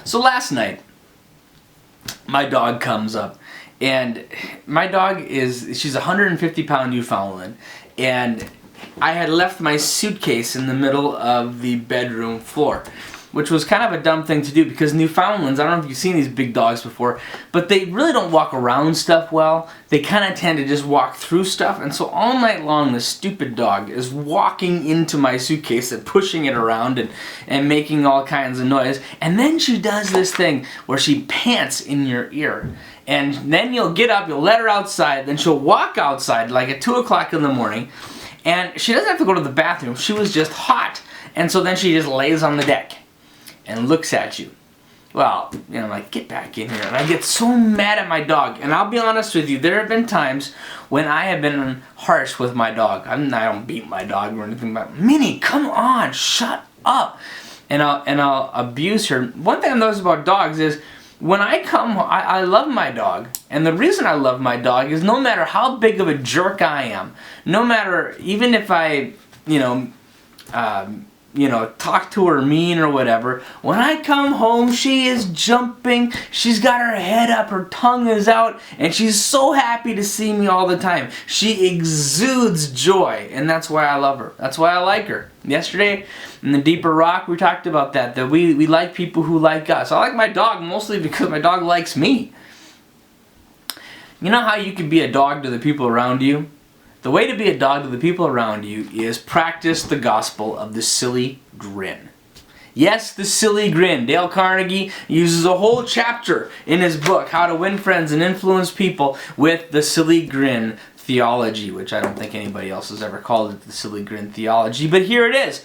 So last night, my dog comes up, and my dog she's a 150-pound Newfoundland, and I had left my suitcase in the middle of the bedroom floor, which was kind of a dumb thing to do because Newfoundlands, I don't know if you've seen these big dogs before, but they really don't walk around stuff well. They kind of tend to just walk through stuff, and so all night long this stupid dog is walking into my suitcase and pushing it around and making all kinds of noise. And then she does this thing where she pants in your ear. And then you'll get up, you'll let her outside, then she'll walk outside like at 2 o'clock in the morning, and she doesn't have to go to the bathroom. She was just hot. And so then she just lays on the deck and looks at you. Well, I'm like, get back in here. And I get so mad at my dog. And I'll be honest with you, there have been times when I have been harsh with my dog. I don't beat my dog or anything, but Minnie, come on, shut up. And I'll abuse her. One thing I notice about dogs is when I come home, I love my dog. And the reason I love my dog is no matter how big of a jerk I am, no matter, even if I, talk to her mean or whatever, when I come home, she is jumping, she's got her head up, her tongue is out, and she's so happy to see me all the time. She exudes joy, and that's why I love her. That's why I like her. Yesterday, in the Deeper Rock, we talked about that we like people who like us. I like my dog mostly because my dog likes me. You know how you can be a dog to the people around you? The way to be a dog to the people around you is practice the gospel of the silly grin. Yes, the silly grin. Dale Carnegie uses a whole chapter in his book, How to Win Friends and Influence People, with the silly grin theology, which I don't think anybody else has ever called it the silly grin theology, but here it is.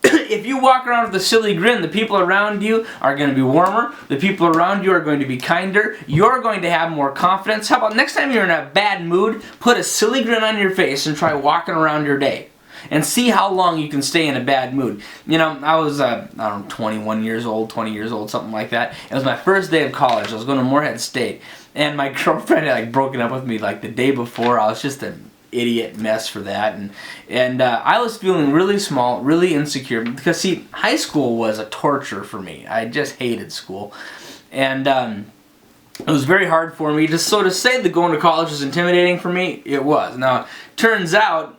If you walk around with a silly grin, the people around you are going to be warmer, the people around you are going to be kinder, you're going to have more confidence. How about next time you're in a bad mood, put a silly grin on your face and try walking around your day and see how long you can stay in a bad mood. I was, 21 years old, 20 years old, something like that. It was my first day of college. I was going to Moorhead State, and my girlfriend had broken up with me the day before. I was just an idiot mess for that, and I was feeling really small, really insecure, because see, high school was a torture for me. I just hated school, and it was very hard for me. Just so to say that going to college was intimidating for me, it was. Now, turns out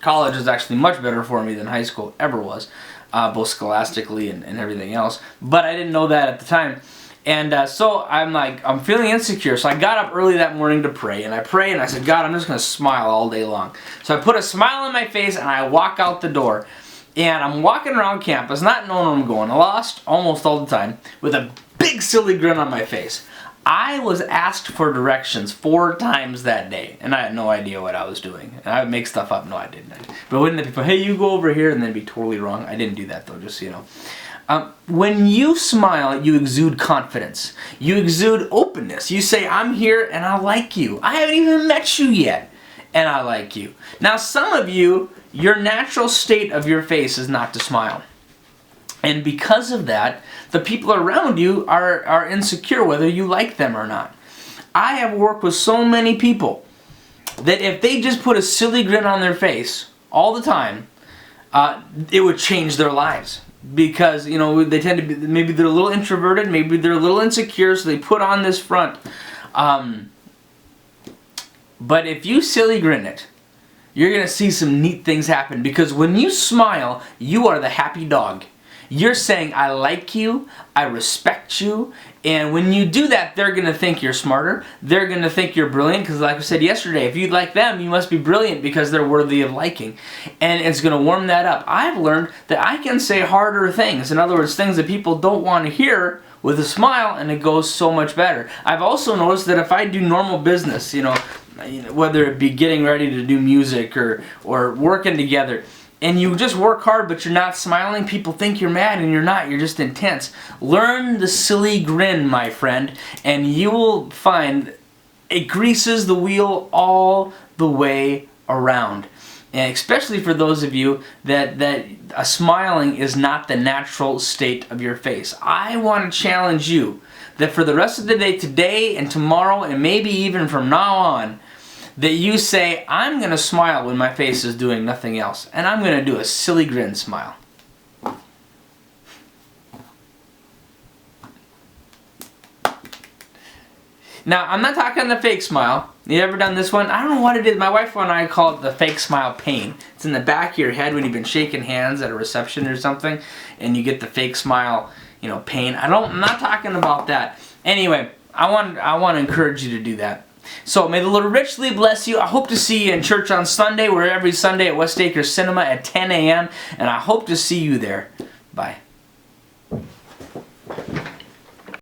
college is actually much better for me than high school ever was, both scholastically and everything else, but I didn't know that at the time. And so I'm feeling insecure. So I got up early that morning to pray. And I prayed and I said, God, I'm just going to smile all day long. So I put a smile on my face and I walk out the door. And I'm walking around campus, not knowing where I'm going. Lost almost all the time with a big silly grin on my face. I was asked for directions 4 times that day. And I had no idea what I was doing. And I would make stuff up. No, I didn't. But wouldn't the people, hey, you go over here, and then be totally wrong. I didn't do that though, just so you know. When you smile, you exude confidence. You exude openness. You say, I'm here and I like you. I haven't even met you yet, and I like you. Now, some of you, your natural state of your face is not to smile. And because of that, the people around you are insecure whether you like them or not. I have worked with so many people that if they just put a silly grin on their face all the time, it would change their lives. Because, they tend to be, maybe they're a little introverted, maybe they're a little insecure, so they put on this front. But if you silly grin it, you're going to see some neat things happen. Because when you smile, you are the happy dog. You're saying, I like you, I respect you, and when you do that, they're going to think you're smarter, they're going to think you're brilliant, because like I said yesterday, if you like them, you must be brilliant because they're worthy of liking, and it's going to warm that up. I've learned that I can say harder things, in other words, things that people don't want to hear, with a smile, and it goes so much better. I've also noticed that if I do normal business, whether it be getting ready to do music or working together, and you just work hard but you're not smiling, people think you're mad, and you're not. You're just intense. Learn the silly grin, my friend, and you will find it greases the wheel all the way around. And especially for those of you that smiling is not the natural state of your face. I want to challenge you that for the rest of the day, today and tomorrow, and maybe even from now on, that you say, I'm going to smile when my face is doing nothing else. And I'm going to do a silly grin smile. Now, I'm not talking the fake smile. You ever done this one? I don't know what it is. My wife and I call it the fake smile pain. It's in the back of your head when you've been shaking hands at a reception or something, and you get the fake smile, pain. I'm not talking about that. Anyway, I want to encourage you to do that. So may the Lord richly bless you. I hope to see you in church on Sunday. We're every Sunday at West Acre Cinema at 10 a.m. and I hope to see you there. Bye.